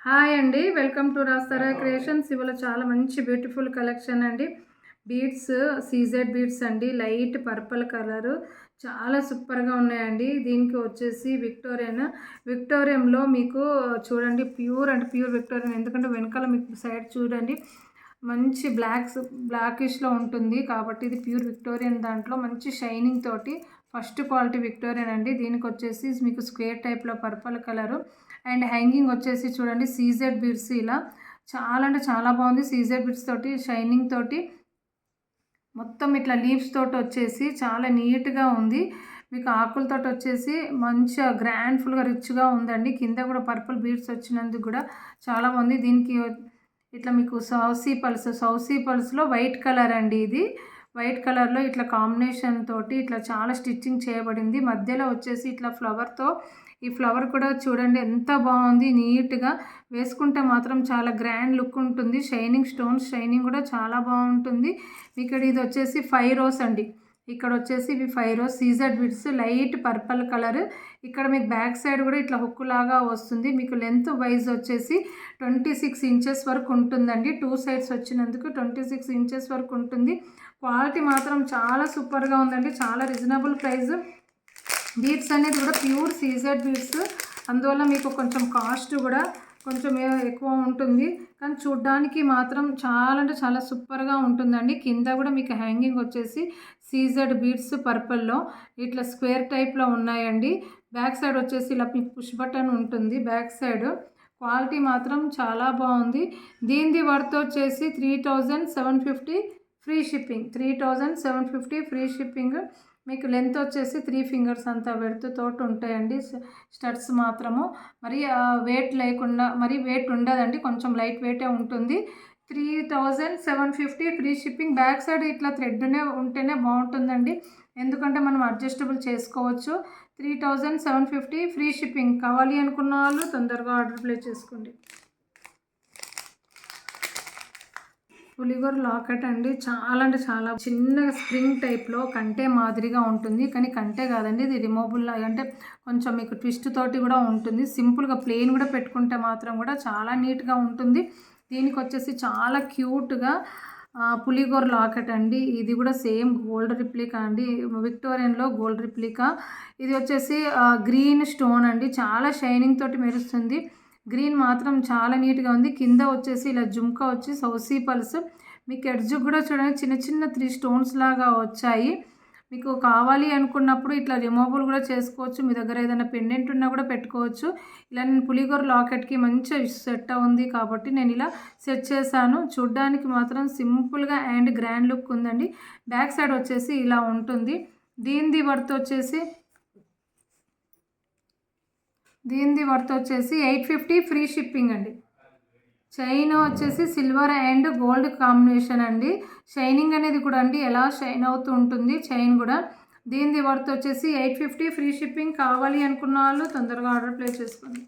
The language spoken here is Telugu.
హాయ్ అండి, వెల్కమ్ టు రాస్తారా క్రియేషన్స్. ఇవాళ చాలా మంచి బ్యూటిఫుల్ కలెక్షన్ అండి. బీడ్స్, సీజెడ్ బీడ్స్ అండి, లైట్ పర్పుల్ కలరు, చాలా సూపర్గా ఉన్నాయండి. దీనికి వచ్చేసి విక్టోరియంలో మీకు చూడండి, ప్యూర్ అంటే ప్యూర్ విక్టోరియన్. ఎందుకంటే వెనకాల మీకు సైడ్ చూడండి మంచి బ్లాకిష్లో ఉంటుంది కాబట్టి ఇది ప్యూర్ విక్టోరియన్. దాంట్లో మంచి షైనింగ్ తోటి ఫస్ట్ క్వాలిటీ విక్టోరియన్ అండి. దీనికి వచ్చేసి మీకు స్క్వేర్ టైప్లో పర్పుల్ కలరు అండ్ హ్యాంగింగ్ వచ్చేసి చూడండి సీజెడ్ బీడ్స్. ఇలా చాలా అంటే చాలా బాగుంది. సీజెడ్ బీడ్స్ తోటి షైనింగ్ తోటి మొత్తం ఇట్లా లీవ్స్ తోటి వచ్చేసి చాలా నీట్గా ఉంది. మీకు ఆకులతో వచ్చేసి మంచిగా గ్రాండ్ఫుల్గా రిచ్గా ఉందండి. కింద కూడా పర్పుల్ బీడ్స్ వచ్చినందుకు కూడా చాలా బాగుంది. దీనికి ఇట్లా మీకు సౌసీ పల్స్లో వైట్ కలర్ అండి. ఇది వైట్ కలర్లో ఇట్లా కాంబినేషన్ తోటి ఇట్లా చాలా స్టిచ్చింగ్ చేయబడింది. మధ్యలో వచ్చేసి ఇట్లా ఫ్లవర్తో, ఈ ఫ్లవర్ కూడా చూడండి ఎంత బాగుంది. నీట్గా వేసుకుంటే మాత్రం చాలా గ్రాండ్ లుక్ ఉంటుంది. స్టోన్స్ షైనింగ్ కూడా చాలా బాగుంటుంది. ఇక్కడ ఇది వచ్చేసి 5 రోస్ అండి. ఇక్కడ వచ్చేసి ఇవి 5 rows CZ beads, light purple colour. ఇక్కడ మీకు బ్యాక్ సైడ్ కూడా ఇట్లా హుక్ లాగా వస్తుంది. మీకు లెంత్ వైజ్ వచ్చేసి 26 ఇంచెస్ వరకు ఉంటుందండి. 2 సైడ్స్ వచ్చినందుకు 26 ఇంచెస్ వరకు ఉంటుంది. క్వాలిటీ మాత్రం చాలా సూపర్గా ఉందండి. చాలా రీజనబుల్ ప్రైస్. బీడ్స్ అనేది కూడా ప్యూర్ సీజెడ్ బీడ్స్, అందువల్ల మీకు కొంచెం కాస్ట్ కూడా కొంచెం ఎక్కువ ఉంటుంది. కానీ చూడ్డానికి మాత్రం చాలా అంటే చాలా సూపర్గా ఉంటుందండి. కింద కూడా మీకు హ్యాంగింగ్ వచ్చేసి సీజెడ్ బీడ్స్ పర్పుల్లో ఇట్లా స్క్వేర్ టైప్లో ఉన్నాయండి. బ్యాక్ సైడ్ వచ్చేసి ఇలా మీకు పుష్ బటన్ ఉంటుంది. బ్యాక్ సైడ్ క్వాలిటీ మాత్రం చాలా బాగుంది. దీనిది వర్త్ వచ్చేసి 3750 ఫ్రీ షిప్పింగ్. 3750 free shipping. మీకు లెంత్ వచ్చేసి 3 ఫింగర్స్ అంతా తోటి ఉంటాయండి. స్టడ్స్ మాత్రము మరి వెయిట్ లేకుండా, మరి వెయిట్ ఉండదండి, కొంచెం లైట్ వెయిటే ఉంటుంది. 3750 ఫ్రీ షిప్పింగ్. బ్యాక్ సైడ్ ఇట్లా థ్రెడ్నే ఉంటేనే బాగుంటుందండి, ఎందుకంటే మనం అడ్జస్టబుల్ చేసుకోవచ్చు. 3750 ఫ్రీ షిప్పింగ్. కావాలి అనుకున్న వాళ్ళు తొందరగా ఆర్డర్ ప్లేస్ చేసుకోండి. పులిగోర లాకెట్ అండి, చాలా అంటే చాలా చిన్న స్ప్రింగ్ టైప్లో కంటే మాదిరిగా ఉంటుంది. కానీ కంటే కాదండి, ఇది రిమూవబుల్. అంటే కొంచెం మీకు ట్విస్ట్ తోటి కూడా ఉంటుంది. సింపుల్గా ప్లెయిన్ కూడా పెట్టుకుంటే మాత్రం కూడా చాలా నీట్గా ఉంటుంది. దీనికి వచ్చేసి చాలా క్యూట్గా పులిగోర లాకెట్ అండి. ఇది కూడా సేమ్ గోల్డ్ రిప్లికా అండి, విక్టోరియన్లో గోల్డ్ రిప్లికా. ఇది వచ్చేసి గ్రీన్ స్టోన్ అండి, చాలా షైనింగ్ తోటి మెరుస్తుంది. గ్రీన్ మాత్రం చాలా నీట్గా ఉంది. కింద వచ్చేసి ఇలా జుమ్కా వచ్చి సౌసీ పల్స్. మీకు ఎడ్జ్ కూడా చూడండి చిన్న చిన్న 3 స్టోన్స్ లాగా వచ్చాయి. మీకు కావాలి అనుకున్నప్పుడు ఇట్లా రిమూవబుల్ కూడా చేసుకోవచ్చు. మీ దగ్గర ఏదైనా పెండెంట్ ఉన్నా కూడా పెట్టుకోవచ్చు. ఇలా నేను పులిగోర లాకెట్కి మంచిగా సెట్ ఉంది కాబట్టి నేను ఇలా సెట్ చేశాను. చూడ్డానికి మాత్రం సింపుల్గా అండ్ గ్రాండ్ లుక్ ఉందండి. బ్యాక్ సైడ్ వచ్చేసి ఇలా ఉంటుంది. దీనిది వర్త్ వచ్చేసి 850 ఫ్రీ షిప్పింగ్ అండి. చైన్ వచ్చేసి సిల్వర్ అండ్ గోల్డ్ కాంబినేషన్ అండి. షైనింగ్ అనేది కూడా అండి ఎలా షైన్ అవుతూ ఉంటుంది చైన్ కూడా. దీనిది వర్త్ వచ్చేసి 850 ఫ్రీ షిప్పింగ్. కావాలి అనుకున్న వాళ్ళు తొందరగా ఆర్డర్ ప్లేస్ చేసుకోండి.